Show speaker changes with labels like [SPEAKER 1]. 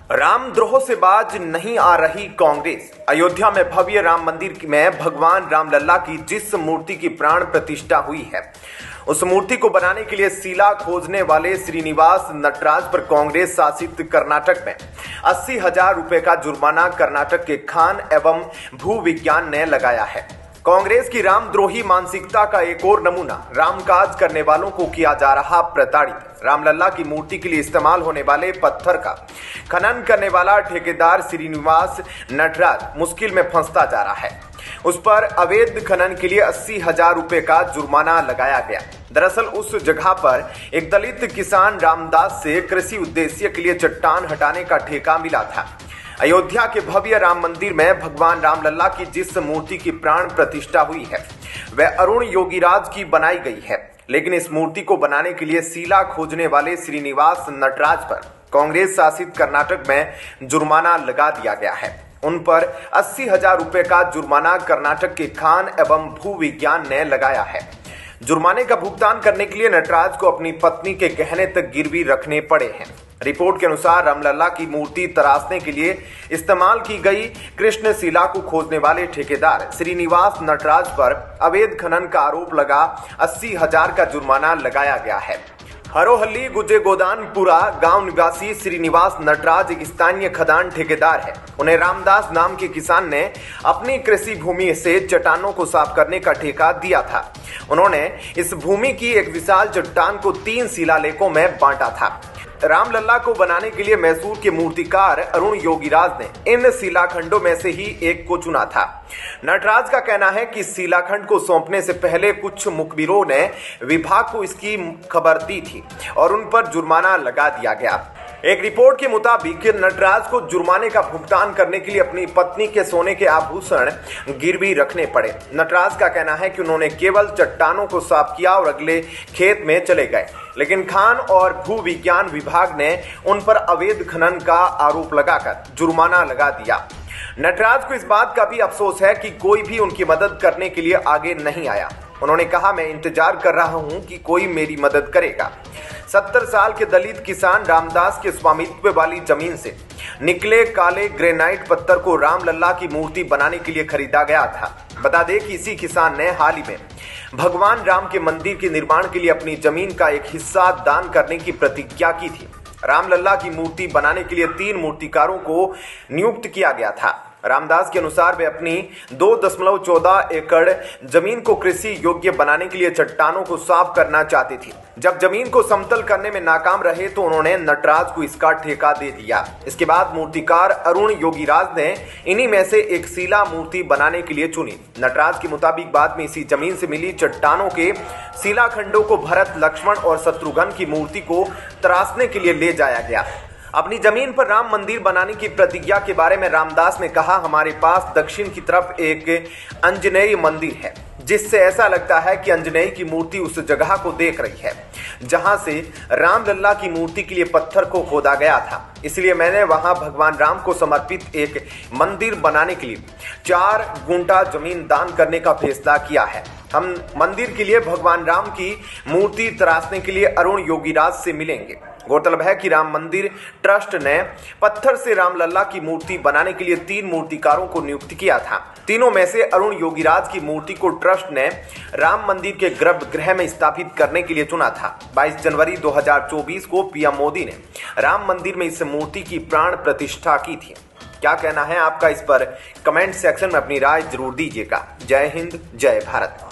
[SPEAKER 1] रामद्रोह से बाज नहीं आ रही कांग्रेस। अयोध्या में भव्य राम मंदिर में भगवान रामलला की जिस मूर्ति की प्राण प्रतिष्ठा हुई है, उस मूर्ति को बनाने के लिए शिला खोजने वाले श्रीनिवास नटराज पर कांग्रेस शासित कर्नाटक में 80,000 रुपए का जुर्माना कर्नाटक के खान एवं भू विज्ञान ने लगाया है। कांग्रेस की रामद्रोही मानसिकता का एक और नमूना रामकाज करने वालों को किया जा रहा प्रताड़ित। रामलला की मूर्ति के लिए इस्तेमाल होने वाले पत्थर का खनन करने वाला ठेकेदार श्रीनिवास नटराज मुश्किल में फंसता जा रहा है। उस पर अवैध खनन के लिए 80,000 रुपए का जुर्माना लगाया गया। दरअसल उस जगह पर एक दलित किसान रामदास से कृषि उद्देश्य के लिए चट्टान हटाने का ठेका मिला था। अयोध्या के भव्य राम मंदिर में भगवान रामलला की जिस मूर्ति की प्राण प्रतिष्ठा हुई है, वह अरुण योगीराज की बनाई गई है। लेकिन इस मूर्ति को बनाने के लिए शिला खोजने वाले श्रीनिवास नटराज पर कांग्रेस शासित कर्नाटक में जुर्माना लगा दिया गया है। उन पर 80,000 रुपए का जुर्माना कर्नाटक के खान एवं भू विज्ञान ने लगाया है। जुर्माने का भुगतान करने के लिए नटराज को अपनी पत्नी के गहने तक गिरवी रखने पड़े हैं। रिपोर्ट के अनुसार रामलला की मूर्ति तराशने के लिए इस्तेमाल की गई कृष्ण शिला को खोजने वाले ठेकेदार श्रीनिवास नटराज पर अवैध खनन का आरोप लगा 80,000 का जुर्माना लगाया गया है। हरोहल्ली गुजे गोदानपुरा गांव निवासी श्रीनिवास नटराज एक स्थानीय खदान ठेकेदार है। उन्हें रामदास नाम के किसान ने अपनी कृषि भूमि से चट्टानों को साफ करने का ठेका दिया था। उन्होंने इस भूमि की एक विशाल चट्टान को 3 शिलालेखों में बांटा था। रामलला को बनाने के लिए मैसूर के मूर्तिकार अरुण योगीराज ने इन शिलाखंडों में से ही एक को चुना था। नटराज का कहना है कि शिलाखंड को सौंपने से पहले कुछ मुखबिरों ने विभाग को इसकी खबर दी थी और उन पर जुर्माना लगा दिया गया। एक रिपोर्ट के मुताबिक नटराज को जुर्माने का भुगतान करने के लिए अपनी पत्नी के सोने के आभूषण गिरवी रखने पड़े। नटराज का कहना है कि उन्होंने केवल चट्टानों को साफ किया और अगले खेत में चले गए, लेकिन खान और भू विज्ञान विभाग ने उन पर अवैध खनन का आरोप लगाकर जुर्माना लगा दिया। नटराज को इस बात का भी अफसोस है कि कोई भी उनकी मदद करने के लिए आगे नहीं आया। उन्होंने कहा, मैं इंतजार कर रहा हूं कि कोई मेरी मदद करेगा। 70 साल के दलित किसान रामदास के स्वामित्व वाली जमीन से निकले काले ग्रेनाइट पत्थर को रामलला की मूर्ति बनाने के लिए खरीदा गया था। बता दें कि इसी किसान ने हाल ही में भगवान राम के मंदिर के निर्माण के लिए अपनी जमीन का एक हिस्सा दान करने की प्रतिज्ञा की थी। रामलला की मूर्ति बनाने के लिए 3 मूर्तिकारों को नियुक्त किया गया था। रामदास के अनुसार वे अपनी 2.14 एकड़ जमीन को कृषि योग्य बनाने के लिए चट्टानों को साफ करना चाहते थे। जब जमीन को समतल करने में नाकाम रहे तो उन्होंने नटराज को इसका ठेका दे दिया। इसके बाद मूर्तिकार अरुण योगीराज ने इन्हीं में से एक शिला मूर्ति बनाने के लिए चुनी। नटराज के मुताबिक बाद में इसी जमीन से मिली चट्टानों के शिलाखंडों को भरत, लक्ष्मण और शत्रुघ्न की मूर्ति को तराशने के लिए ले जाया गया। अपनी जमीन पर राम मंदिर बनाने की प्रतिज्ञा के बारे में रामदास ने कहा, हमारे पास दक्षिण की तरफ एक अंजनेय मंदिर है, जिससे ऐसा लगता है कि अंजनेय की मूर्ति उस जगह को देख रही है जहां से रामलला की मूर्ति के लिए पत्थर को खोदा गया था। इसलिए मैंने वहां भगवान राम को समर्पित एक मंदिर बनाने के लिए 4 गुंठा जमीन दान करने का फैसला किया है। हम मंदिर के लिए भगवान राम की मूर्ति तराशने के लिए अरुण योगीराज से मिलेंगे। गौरतलब है कि राम मंदिर ट्रस्ट ने पत्थर से रामलला की मूर्ति बनाने के लिए 3 मूर्तिकारों को नियुक्त किया था। तीनों में से अरुण योगीराज की मूर्ति को ट्रस्ट ने राम मंदिर के गर्भगृह में स्थापित करने के लिए चुना था। 22 जनवरी 2024 को पीएम मोदी ने राम मंदिर में इस मूर्ति की प्राण प्रतिष्ठा की थी। क्या कहना है आपका इस पर? कमेंट सेक्शन में अपनी राय जरूर दीजिएगा। जय हिंद, जय भारत।